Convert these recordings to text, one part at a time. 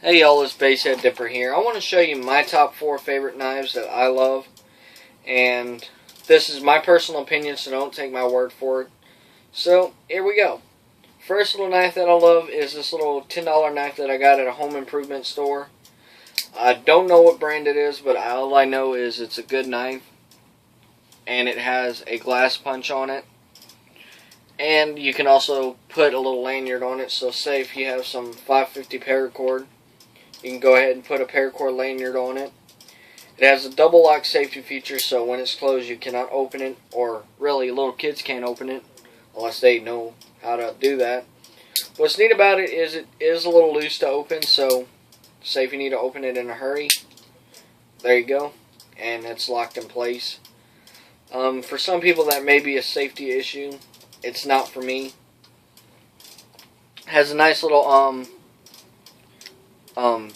Hey y'all, it's Basehead Dipper here. I want to show you my top 4 favorite knives that I love. And this is my personal opinion, so don't take my word for it. So, here we go. First little knife that I love is this little $10 knife that I got at a home improvement store. I don't know what brand it is, but all I know is it's a good knife. And it has a glass punch on it. And you can also put a little lanyard on it. So say if you have some 550 paracord, you can go ahead and put a paracord lanyard on it. It has a double lock safety feature, so when it's closed you cannot open it, or really little kids can't open it unless they know how to do that. What's neat about it is a little loose to open, so say if you need to open it in a hurry, there you go, and it's locked in place. For some people that may be a safety issue. It's not for me. It has a nice little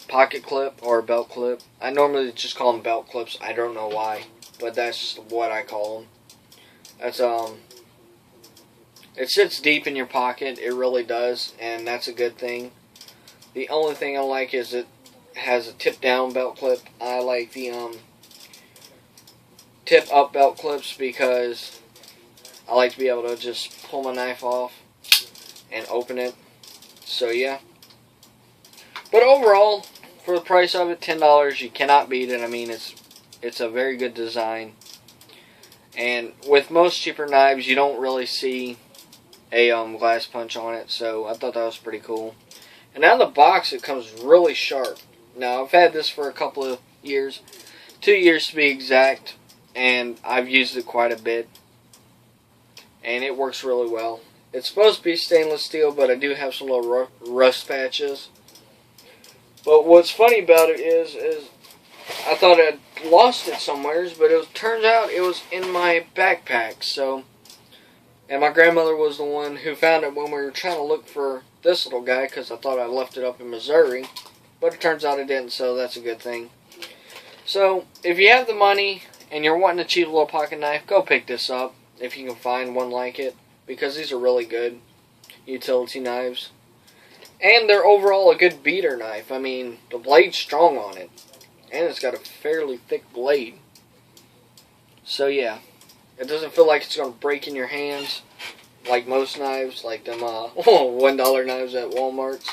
pocket clip or belt clip. I normally just call them belt clips. I don't know why, but that's what I call them. That's it sits deep in your pocket. It really does, and that's a good thing. The only thing I like is it has a tip down belt clip. I like the tip up belt clips because I like to be able to just pull my knife off and open it. So yeah. But overall, for the price of it, $10, you cannot beat it. I mean, it's a very good design. And with most cheaper knives, you don't really see a glass punch on it. So I thought that was pretty cool. And out of the box, it comes really sharp. Now, I've had this for a couple of years. 2 years to be exact. And I've used it quite a bit. And it works really well. It's supposed to be stainless steel, but I do have some little rust patches. But what's funny about it is I thought I'd lost it somewhere, but it turns out it was in my backpack. So, and my grandmother was the one who found it when we were trying to look for this little guy, because I thought I left it up in Missouri. But it turns out it didn't, so that's a good thing. So, if you have the money and you're wanting a cheap little pocket knife, go pick this up. If you can find one like it, because these are really good utility knives. And they're overall a good beater knife. I mean, the blade's strong on it. And it's got a fairly thick blade. So yeah, it doesn't feel like it's going to break in your hands like most knives, like them $1 knives at Walmart's.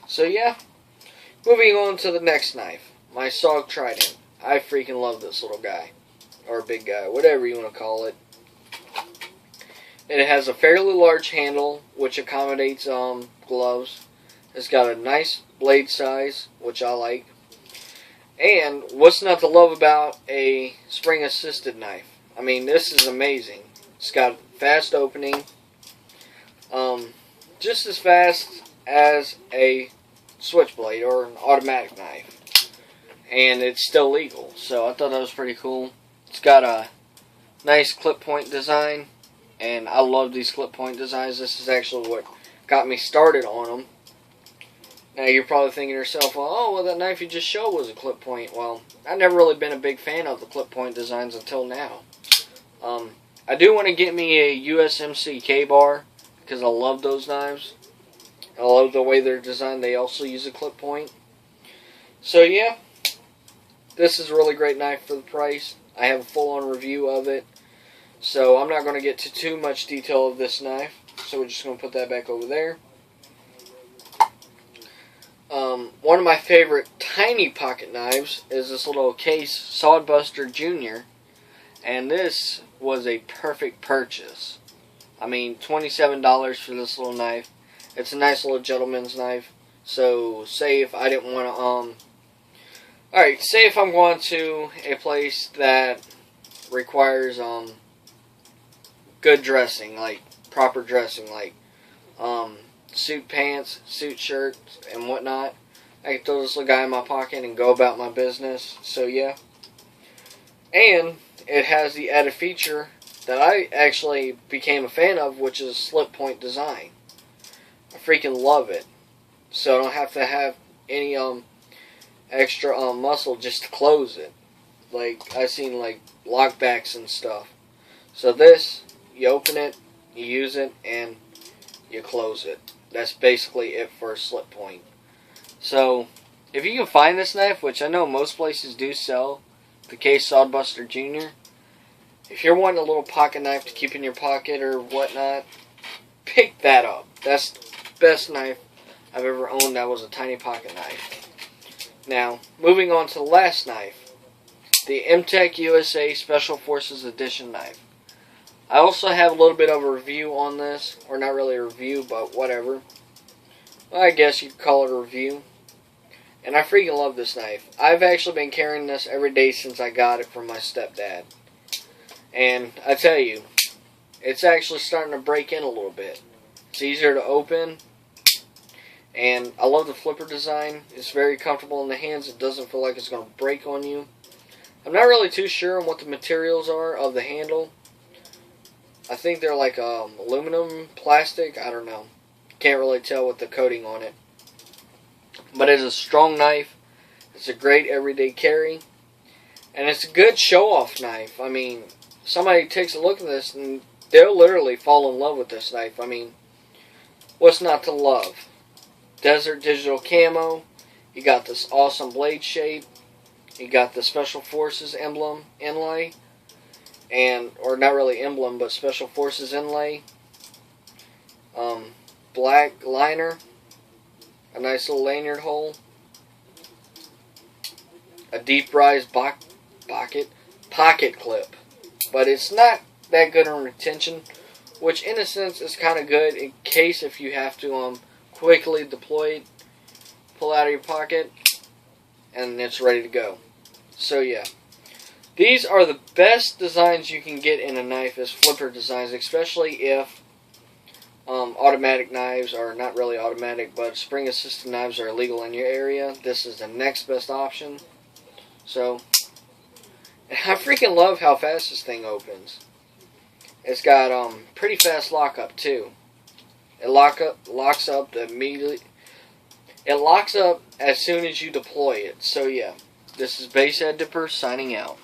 So yeah, moving on to the next knife, my Sog Trident. I freaking love this little guy, or big guy, whatever you want to call it. It has a fairly large handle, which accommodates gloves. It's got a nice blade size, which I like. And what's not to love about a spring-assisted knife? I mean, this is amazing. It's got fast opening, just as fast as a switchblade or an automatic knife. And it's still legal, so I thought that was pretty cool. It's got a nice clip point design. And I love these clip point designs. This is actually what got me started on them. Now you're probably thinking to yourself, well, that knife you just showed was a clip point. Well, I've never really been a big fan of the clip point designs until now. I do want to get me a USMC K-bar because I love those knives. I love the way they're designed. They also use a clip point. So yeah, this is a really great knife for the price. I have a full-on review of it. So I'm not going to get to too much detail of this knife. So we're just going to put that back over there. One of my favorite tiny pocket knives is this little Case Sawbuster Jr. And this was a perfect purchase. I mean, $27 for this little knife. It's a nice little gentleman's knife. So say if I didn't want to, alright, say if I'm going to a place that requires good dressing, like proper dressing, like suit pants, suit shirts, and whatnot. I can throw this little guy in my pocket and go about my business. So yeah. And it has the added feature that I actually became a fan of, which is slip point design. I freaking love it. So I don't have to have any extra muscle just to close it. Like I've seen like lockbacks and stuff. So this, you open it, you use it, and you close it. That's basically it for a slip point. So, if you can find this knife, which I know most places do sell, the Case Sawbuster Jr., if you're wanting a little pocket knife to keep in your pocket or whatnot, pick that up. That's the best knife I've ever owned that was a tiny pocket knife. Now, moving on to the last knife, the MTEC USA Special Forces Edition knife. I also have a little bit of a review on this, or not really a review, but whatever. Well, I guess you'd call it a review. And I freaking love this knife. I've actually been carrying this every day since I got it from my stepdad. And I tell you, it's actually starting to break in a little bit. It's easier to open. And I love the flipper design. It's very comfortable in the hands. It doesn't feel like it's going to break on you. I'm not really too sure on what the materials are of the handle. I think they're like aluminum, plastic, I don't know. Can't really tell with the coating on it. But it's a strong knife. It's a great everyday carry. And it's a good show-off knife. I mean, somebody takes a look at this and they'll literally fall in love with this knife. I mean, what's not to love? Desert digital camo. You got this awesome blade shape. You got the Special Forces emblem inlay. Or not really emblem, but Special Forces inlay. Black liner. A nice little lanyard hole. A deep rise pocket clip. But it's not that good on retention, which in a sense is kind of good in case if you have to quickly deploy it, pull out of your pocket, and it's ready to go. So yeah. These are the best designs you can get in a knife as flipper designs, especially if automatic knives are not really automatic, but spring assisted knives are illegal in your area. This is the next best option. So, and I freaking love how fast this thing opens. It's got pretty fast lockup too. It locks up immediately. It locks up as soon as you deploy it. So yeah, this is Basehead Dipper signing out.